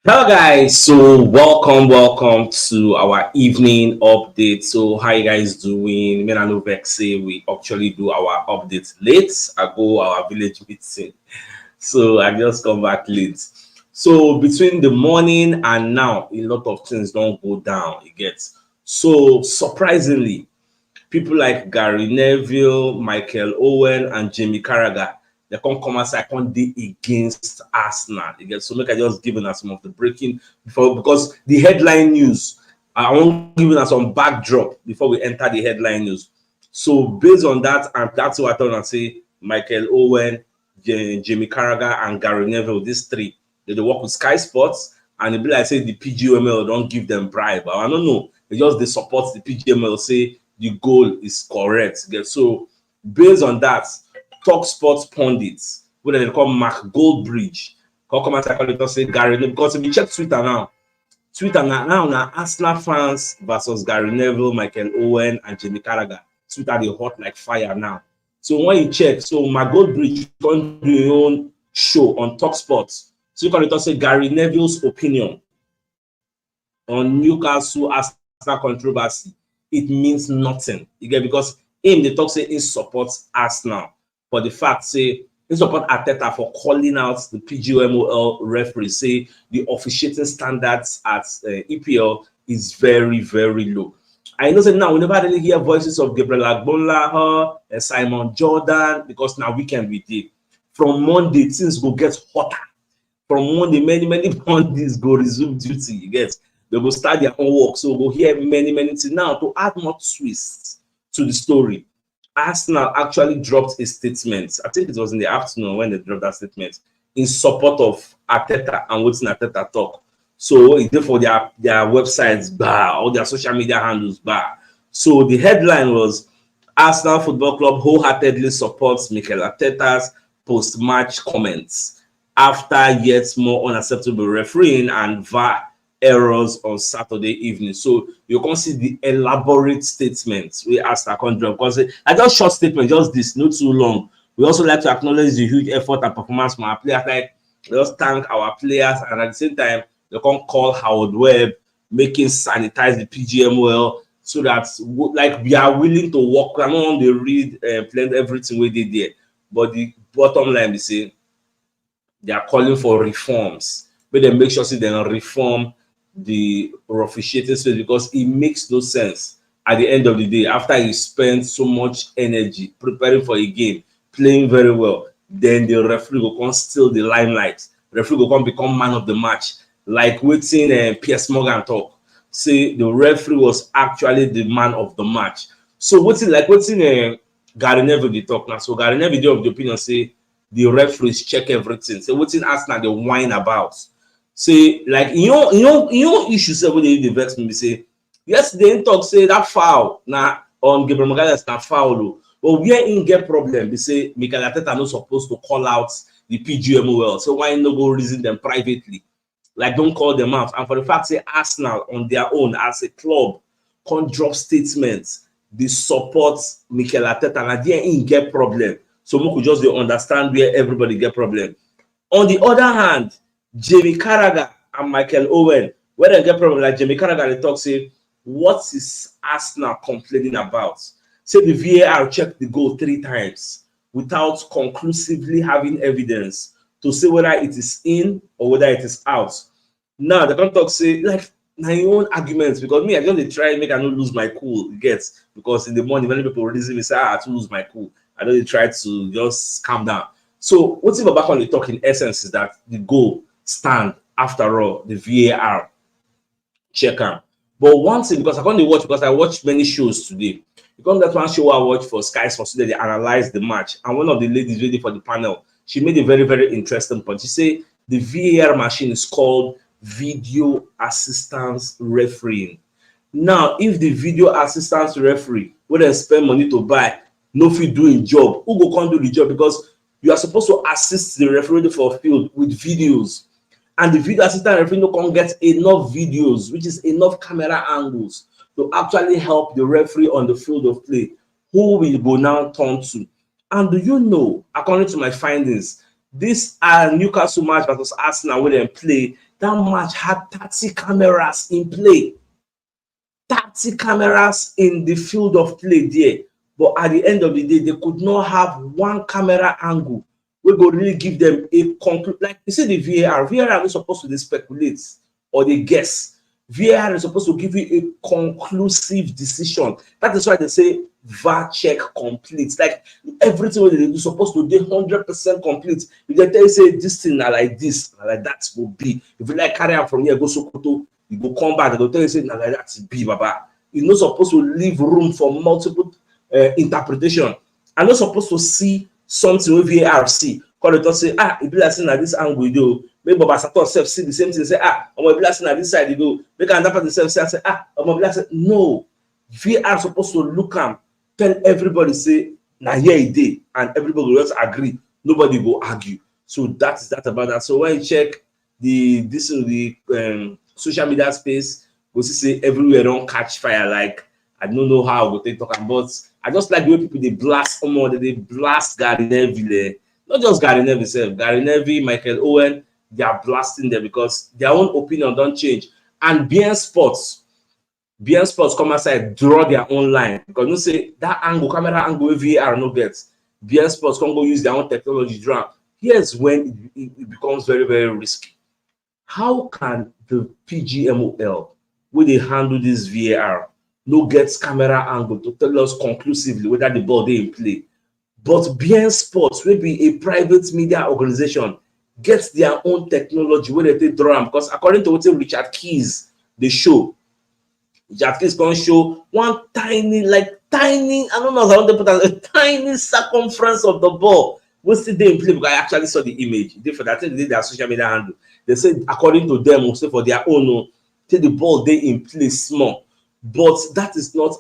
Hello guys, so welcome to our evening update. So how you guys doing? Me and NOV say we actually do our updates late. I go our village meeting, so I just come back late. So between the morning and now, a lot of things don't go down. It gets so surprisingly, people like Gary Neville, Michael Owen, and Jamie Carragher, they can't come outside, can't dey against Arsenal. Again, so make I just give us some of the breaking before because the headline news. I want to give us some backdrop before we enter the headline news. So based on that, and that's what I thought I'd say. Michael Owen, Jamie Carragher, and Gary Neville, these three, they work with Sky Sports, and it be like say the PGML don't give them bribe. I don't know. They support the PGML, say the goal is correct. So based on that, Talk Sports pundits, what they call Mark Goldbridge, come out and say Gary Neville, because if you check Twitter now, Twitter now Arsenal fans versus Gary Neville, Michael Owen, and Jamie Carragher. Twitter they hot like fire now. So when you check, so Mark Goldbridge can do your own show on Talk Sports. So you can say Gary Neville's opinion on Newcastle Arsenal controversy. It means nothing. You get because him they talk say he supports Arsenal for the fact say he support Arteta for calling out the PGMOL referee, say the officiating standards at EPL is very low. I know say now we never really hear voices of Gabriel Agbonlaho, Simon Jordan because now weekend we did. From Monday things go get hotter. From Monday many Mondays go resume duty. You get they will start their own work. So we'll hear many things. Now, to add more twists to the story, Arsenal actually dropped a statement. I think it was in the afternoon when they dropped that statement in support of Arteta and what's in Arteta talk. So it's for their websites bar, all their social media handles bar. So the headline was Arsenal Football Club wholeheartedly supports Mikel Arteta's post-match comments after yet more unacceptable refereeing and VAR errors on Saturday evening. So you can see the elaborate statements we asked our country because I just short statement, just this, not too long. We also like to acknowledge the huge effort and performance from our players. Like just thank our players, and at the same time, they can call Howard Webb, making sanitize the PGMOL so that like we are willing to work. I don't want to read plan everything we did there, but the bottom line is say they are calling for reforms. But they make sure they reform the officiating space because it makes no sense at the end of the day after you spend so much energy preparing for a game, playing very well, then the referee will come steal the limelight. Referee will come become man of the match, like waiting Piers Morgan talk. Say the referee was actually the man of the match. So waiting Gary Neville dey talk now. So Gary Neville dey of the opinion say the referees check everything. Say waiting Arsenal dey whine about. Say like issue say wey dey vex me be say yesterday him talk say that foul na on Gabriel Magalhaes na foul o, but where him get problem be say Mikel Arteta no suppose to call out the PGMOL, so why no go reason them privately, like don't call them out. And for the fact say Arsenal on their own as a club can't drop statements dey support Mikel Arteta, na there him get problem. So we could just dey understand where everybody get problem. On the other hand, Jamie Carragher and Michael Owen, when they get problem, like Jamie Carragher, they talk, say, what is Arsenal complaining about? Say the VAR checked the goal 3 times without conclusively having evidence to say whether it is in or whether it is out. Now, they can talk, say, like, my own arguments, because me, I just try make I not lose my cool, you get, because in the morning, many people reason me say, I have to lose my cool. I don't try to just calm down. So, what's even back on the talk in essence is that the goal stand after all the VAR check am. But one thing, because I can't watch because I watched many shows today. Because that one show I watched for Sky Sports today, they analyzed the match, and one of the ladies ready for the panel, she made a very interesting point. She said the VAR machine is called video assistance refereeing. Now, if the video assistance referee wey dem spend money to buy no fit do im job, who go come do the job? Because you are supposed to assist the referee for field with videos, and the video assistant referee no come get enough videos, which is enough camera angles to actually help the referee on the field of play. Who will go now turn to? And do you know, according to my findings, this Newcastle match versus Arsenal wey dem play that match had 30 cameras in play. 30 cameras in the field of play there. But at the end of the day, they could not have one camera angle. We go really give them a conclude. Like you see the VAR. VAR is supposed to speculate or they guess. VAR is supposed to give you a conclusive decision. That is why they say VAR check complete. Like everything they do supposed to be 100% complete. If they tell you say this thing like this, like that will be. If you like carry on from here, go Sokoto, you go come back, they go tell you say like that be Baba. You're not supposed to leave room for multiple interpretation. I'm not supposed to see something with VAR see. Call it say, if you like saying at this angle you do, maybe Baba Sato self see the same thing, say, if you like saying at this side you do, make another person self say, say, no. VAR supposed to look and tell everybody say, now here it is, and everybody will just agree. Nobody will argue. So that is that about that. So when you check the social media space, go see say everywhere don't catch fire. Like I don't know how I go take talk about. I just like the way people they blast they blast Gary Neville. Not just Gary Neville himself, Gary Neville, Michael Owen, they are blasting them because their own opinion don't change. And BN Sports come outside, draw their own line. Because you say that angle, camera angle, VAR no gets. BN Sports can go use their own technology draw. Here's when it becomes very, very risky. How can the PGMOL, will they handle this VAR? No gets camera angle to tell us conclusively whether the ball they in play. But BN Sports will be a private media organization, gets their own technology where they draw them. Because according to what Richard Keys, they show, Richard Keys can show one tiny, I don't know how to put that, a tiny circumference of the ball. What's the day in play? Because I actually saw the image. For that, they did their social media handle. They said, according to them, also for their own, take the ball they in play small. But that is not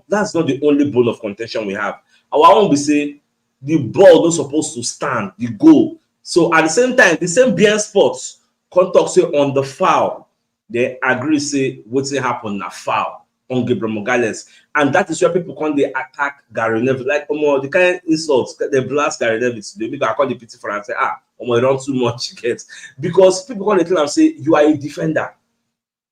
that's not the only bone of contention we have. Our own, we say the ball not supposed to stand, the goal. So at the same time, the same BN Sports contact say on the foul, they agree say what's happen na foul on Gabriel Magalhaes. And that is where people come they attack Gary Neville. Like the kind of insults they blast Gary Neville today. Because I call the pity for and say, you don't too much get. Because people come they tell and say you are a defender.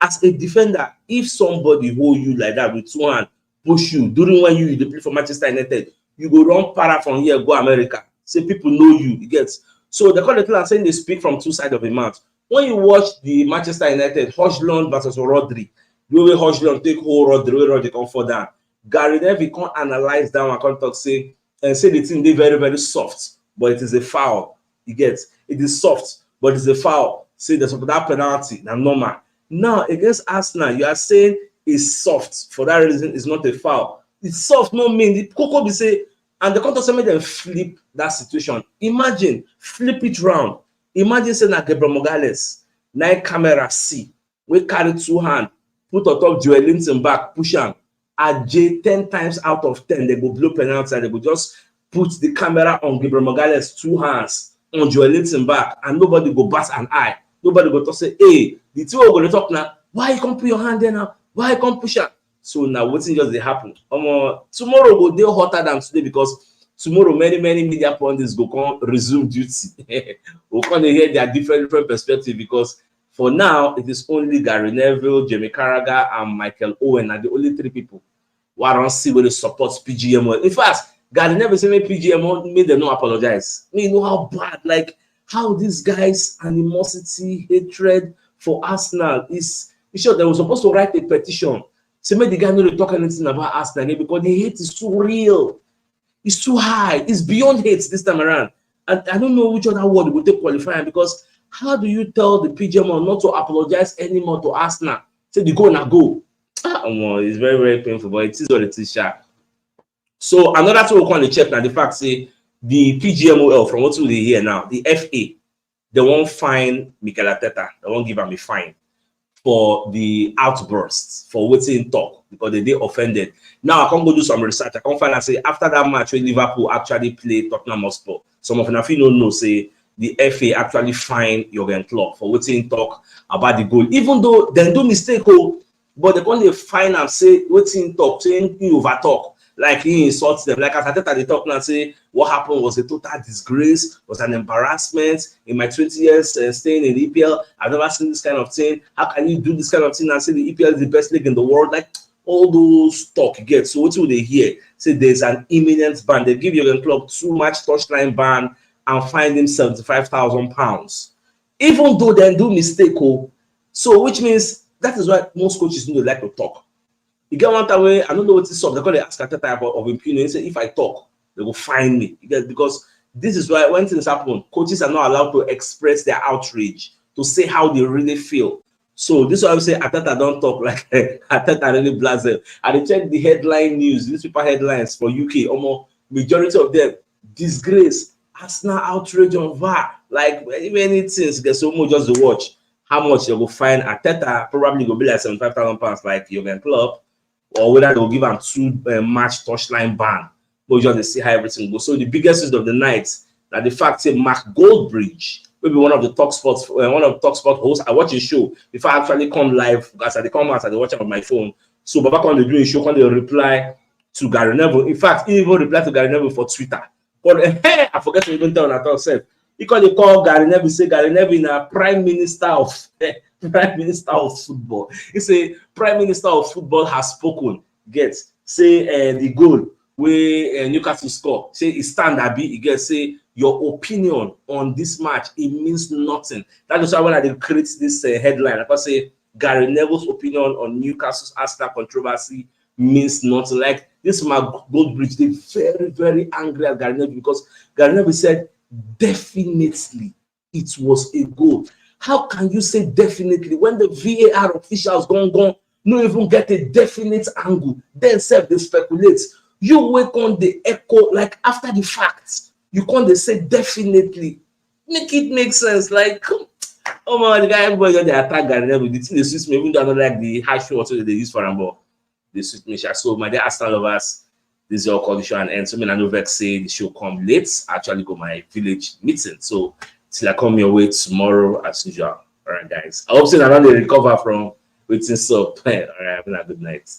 As a defender, if somebody hold you like that with two hands, push you during when you play for Manchester United, you go run para from here, go America. Say people know you get. So they call the and saying they speak from two sides of the mouth. When you watch the Manchester United, Hojlund versus Rodri, the way Hojlund take whole Rodri come for down. Gary Neville can't analyze that one, can't talk, say the thing they very, very soft, but it is a foul. You get it is soft, but it's a foul. Say there's that penalty, now normal. Now against Arsenal, you are saying it's soft. For that reason, it's not a foul. It's soft, no mean the Coco be say, and the contest made them flip that situation. Imagine, flip it round. Imagine saying that Gabriel Magalhaes, 9 camera C, we carry 2 hands, put on top Joel Linton back, push him. At J 10 times out of 10, they go blow penalty and they go just put the camera on Gabriel Magalhaes 2 hands on Joel Linton back, and nobody go bat an eye. Nobody go to say, hey, the two are going to talk now. Why you can't put your hand there now? Why you can't push it? So now what's just they happen? Tomorrow go they hotter than today because tomorrow many media pundits go come resume duty. We'll come to hear their different perspective because for now it is only Gary Neville, Jamie Carragher, and Michael Owen are the only 3 people who are on see where they support PGMO. In fact, Gary Neville say PGMO made them no apologize. You know how bad, like how these guys animosity, hatred for Arsenal is. Sure, they were supposed to write a petition. So make the guy not talk anything about Arsenal because the hate is too real. It's too high. It's beyond hate this time around. And I don't know which other word would take qualifying because how do you tell the PGMO not to apologize anymore to Arsenal? Say the go na go. It's very, very painful, but it is what it is. So another thing we want to check now, the fact say the PGMOL from what we hear now, the FA, they won't fine Mikel Arteta. They won't give him a fine for the outbursts, for what's in talk, because they offended. Now I can go do some research. I can find and say after that match when Liverpool actually played Tottenham Hotspur, some of you don't know, say the FA actually fined Jurgen Klopp for what's in talk about the goal. Even though they do mistake, but they can't fine and say what's in talk, saying you over talk. Like he insults them. Like as Ateta they talk now, say what happened was a total disgrace, was an embarrassment. In my 20 years staying in the EPL, I've never seen this kind of thing. How can you do this kind of thing and say the EPL is the best league in the world? Like all those talk you get. So what will they hear? Say there's an imminent ban. They give Jurgen Klopp 2-match touchline ban and fine him £75,000. Even though they do mistake, so which means that is why most coaches don't like to talk. You get one time where I don't know what it's up. They're going to ask Ateta about of impunity. Say if I talk, they will fine me. You get, because this is why when things happen, coaches are not allowed to express their outrage, to say how they really feel. So this is why I say Ateta don't talk like Ateta really blasé. And they check the headline news, newspaper headlines for UK. Almost majority of them disgrace, Arsenal outrage on VAR. Like many things get so much just to watch. How much they will fine Ateta? Probably will be like £75,000 like Jurgen Klopp, or whether they will give him 2-match touchline ban. But just to see how everything goes. So the biggest news of the night that the fact say Mark Goldbridge, maybe one of the TalkSport hosts. I watch his show before I actually come live, as I come out, I watch it on my phone. So Baba when they do a show, when they reply to Gary Neville. In fact, he even replied to Gary Neville for Twitter. But hey, I forget to even tell on that self. He call Gary Neville, say Gary Neville is Prime Minister of football. He say Prime Minister of football has spoken. Get say the goal where Newcastle score. Say it stand abi. He get say your opinion on this match, it means nothing. That is why when I create this headline, I can say Gary Neville's opinion on Newcastle's Arsenal controversy means nothing. Like this Mark Goldbridge, they very, very angry at Gary Neville because Gary Neville said definitely it was a goal. How can you say definitely when the VAR officials gone, no even get a definite angle? Then self they speculate. You wake on the echo like after the facts. You can't say definitely. Make it make sense. Like, oh my, the guy, everybody they attack Gary Neville. The thing they suits me, even though I don't like the hash also they use for him, but they suit me. So my dear Arsenal lovers, this is your call the show and end. So me and NOV say the show come late. I actually go my village meeting. So till I come your way tomorrow as usual. All right, guys. I hope so I don't recover from waiting so. All right, have a good night.